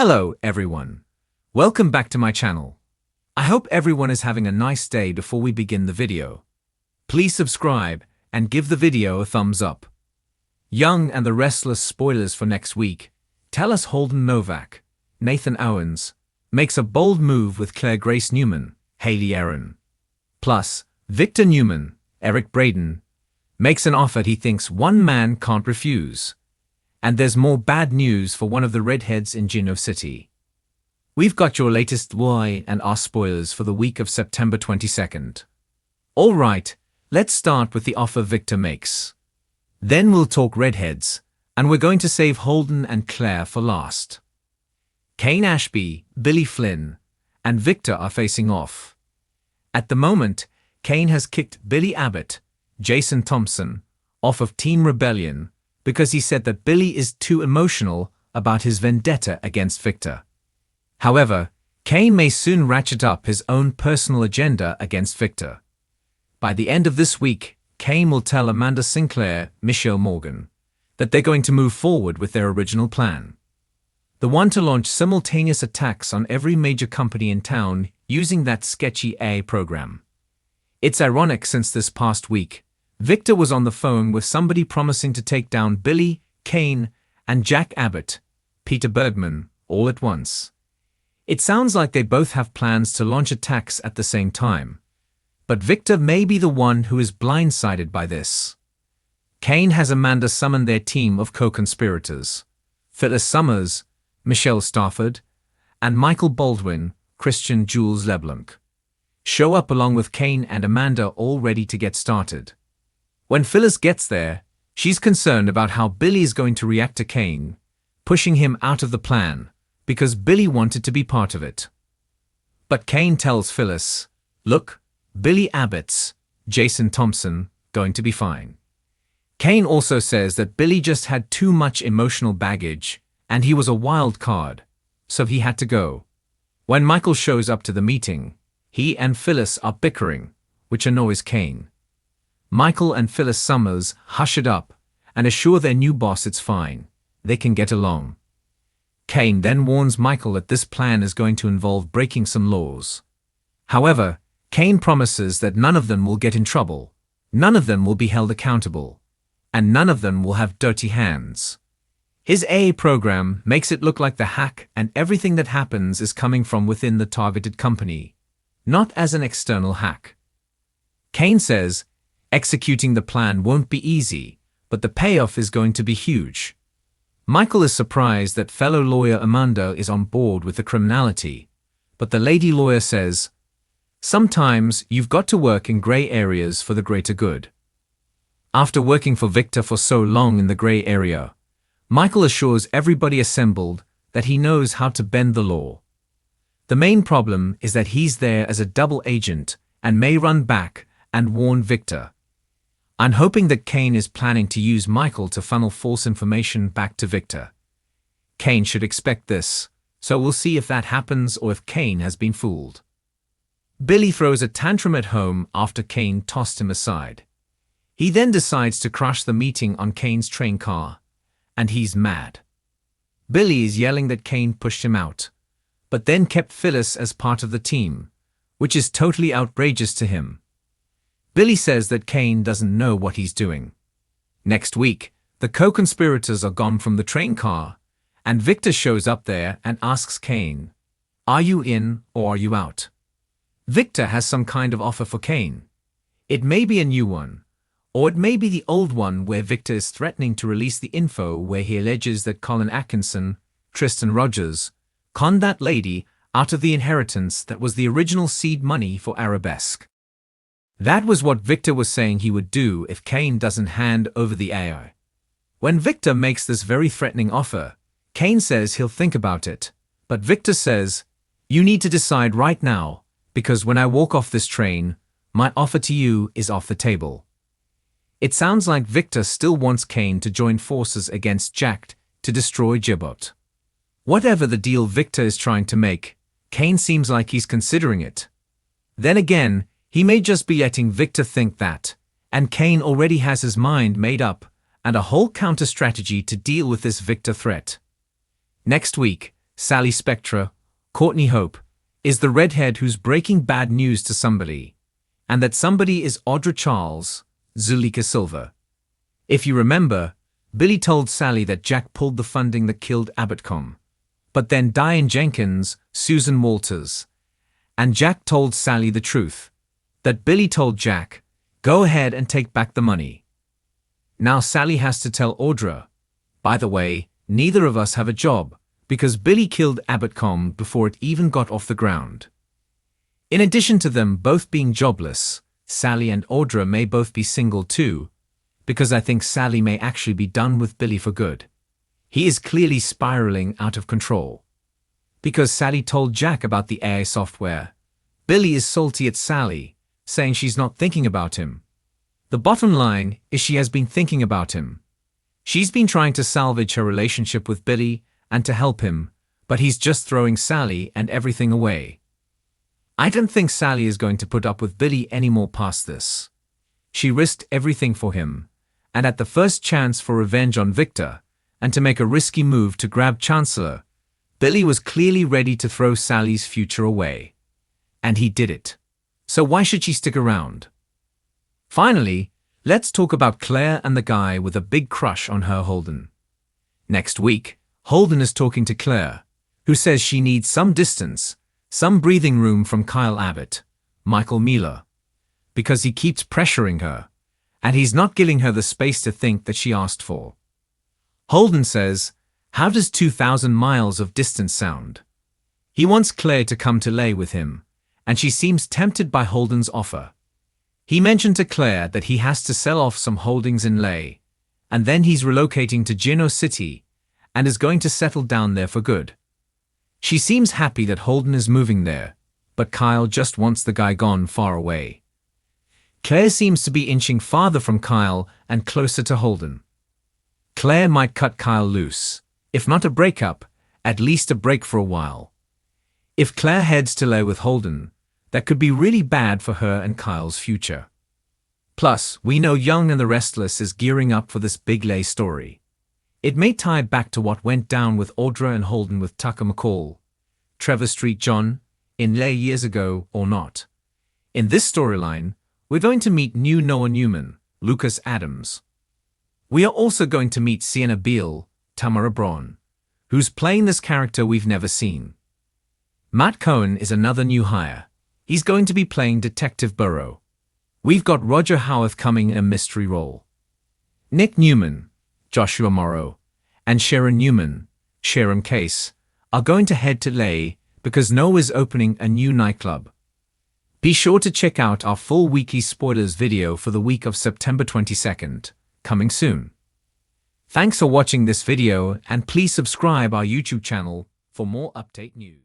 Hello, everyone. Welcome back to my channel. I hope everyone is having a nice day before we begin the video. Please subscribe and give the video a thumbs up. Young and the Restless spoilers for next week tell us Holden Novak, Nathan Owens, makes a bold move with Claire Grace Newman, Haley Aaron. Plus, Victor Newman, Eric Braden, makes an offer he thinks one man can't refuse. And there's more bad news for one of the redheads in Gino City. We've got your latest why and our spoilers for the week of September 22nd. All right, let's start with the offer Victor makes. Then we'll talk redheads, and we're going to save Holden and Claire for last. Kane Ashby, Billy Flynn, and Victor are facing off. At the moment, Kane has kicked Billy Abbott, Jason Thompson, off of Team Rebellion because he said that Billy is too emotional about his vendetta against Victor. However, Kane may soon ratchet up his own personal agenda against Victor. By the end of this week, Kane will tell Amanda Sinclair, Michelle Morgan, that they're going to move forward with their original plan. The one to launch simultaneous attacks on every major company in town using that sketchy AI program. It's ironic since this past week, Victor was on the phone with somebody promising to take down Billy, Kane, and Jack Abbott, Peter Bergman, all at once. It sounds like they both have plans to launch attacks at the same time. But Victor may be the one who is blindsided by this. Kane has Amanda summon their team of co-conspirators, Phyllis Summers, Michelle Stafford, and Michael Baldwin, Christian Jules LeBlanc. Show up along with Kane and Amanda all ready to get started. When Phyllis gets there, she's concerned about how Billy is going to react to Kane, pushing him out of the plan, because Billy wanted to be part of it. But Kane tells Phyllis, look, Billy Abbott's, Jason Thompson, going to be fine. Kane also says that Billy just had too much emotional baggage, and he was a wild card, so he had to go. When Michael shows up to the meeting, he and Phyllis are bickering, which annoys Kane. Michael and Phyllis Summers hush it up and assure their new boss it's fine, they can get along. Kane then warns Michael that this plan is going to involve breaking some laws. However, Kane promises that none of them will get in trouble, none of them will be held accountable, and none of them will have dirty hands. His AA program makes it look like the hack and everything that happens is coming from within the targeted company, not as an external hack. Kane says, executing the plan won't be easy, but the payoff is going to be huge. Michael is surprised that fellow lawyer Amanda is on board with the criminality, but the lady lawyer says, sometimes you've got to work in gray areas for the greater good. After working for Victor for so long in the gray area, Michael assures everybody assembled that he knows how to bend the law. The main problem is that he's there as a double agent and may run back and warn Victor. I'm hoping that Kane is planning to use Michael to funnel false information back to Victor. Kane should expect this, so we'll see if that happens or if Kane has been fooled. Billy throws a tantrum at home after Kane tossed him aside. He then decides to crash the meeting on Kane's train car, and he's mad. Billy is yelling that Kane pushed him out, but then kept Phyllis as part of the team, which is totally outrageous to him. Billy says that Kane doesn't know what he's doing. Next week, the co-conspirators are gone from the train car, and Victor shows up there and asks Kane, are you in or are you out? Victor has some kind of offer for Kane. It may be a new one, or it may be the old one where Victor is threatening to release the info where he alleges that Colin Atkinson, Tristan Rogers, conned that lady out of the inheritance that was the original seed money for Arabesque. That was what Victor was saying he would do if Kane doesn't hand over the AI. When Victor makes this very threatening offer, Kane says he'll think about it, but Victor says, you need to decide right now, because when I walk off this train, my offer to you is off the table. It sounds like Victor still wants Kane to join forces against Jack to destroy Gibbot. Whatever the deal Victor is trying to make, Kane seems like he's considering it. Then again, he may just be letting Victor think that, and Kane already has his mind made up and a whole counter-strategy to deal with this Victor threat. Next week, Sally Spectra, Courtney Hope, is the redhead who's breaking bad news to somebody, and that somebody is Audra Charles, Zuleika Silver. If you remember, Billy told Sally that Jack pulled the funding that killed Abbotcombe, but then Diane Jenkins, Susan Walters, and Jack told Sally the truth, that Billy told Jack, go ahead and take back the money. Now Sally has to tell Audra, by the way, neither of us have a job, because Billy killed Abbotcombe before it even got off the ground. In addition to them both being jobless, Sally and Audra may both be single too, because I think Sally may actually be done with Billy for good. He is clearly spiraling out of control. Because Sally told Jack about the AI software, Billy is salty at Sally, saying she's not thinking about him. The bottom line is she has been thinking about him. She's been trying to salvage her relationship with Billy and to help him, but he's just throwing Sally and everything away. I don't think Sally is going to put up with Billy anymore past this. She risked everything for him, and at the first chance for revenge on Victor, and to make a risky move to grab Chancellor, Billy was clearly ready to throw Sally's future away. And he did it. So why should she stick around? Finally, let's talk about Claire and the guy with a big crush on her, Holden. Next week, Holden is talking to Claire, who says she needs some distance, some breathing room from Kyle Abbott, Michael Miller, because he keeps pressuring her, and he's not giving her the space to think that she asked for. Holden says, how does 2,000 miles of distance sound? He wants Claire to come to lay with him, and she seems tempted by Holden's offer. He mentioned to Claire that he has to sell off some holdings in Leh, and then he's relocating to Gino City and is going to settle down there for good. She seems happy that Holden is moving there, but Kyle just wants the guy gone far away. Claire seems to be inching farther from Kyle and closer to Holden. Claire might cut Kyle loose, if not a breakup, at least a break for a while. If Claire heads to Leh with Holden, that could be really bad for her and Kyle's future. Plus, we know Young and the Restless is gearing up for this big Leh story. It may tie back to what went down with Audra and Holden with Tucker McCall, Trevor Street John, in Leh years ago or not. In this storyline, we're going to meet new Noah Newman, Lucas Adams. We are also going to meet Sienna Beale, Tamara Braun, who's playing this character we've never seen. Matt Cohen is another new hire. He's going to be playing Detective Burrow. We've got Roger Howarth coming in a mystery role. Nick Newman, Joshua Morrow, and Sharon Newman, Sharon Case, are going to head to Leh because Noah is opening a new nightclub. Be sure to check out our full weekly spoilers video for the week of September 22nd, coming soon. Thanks for watching this video and please subscribe our YouTube channel for more update news.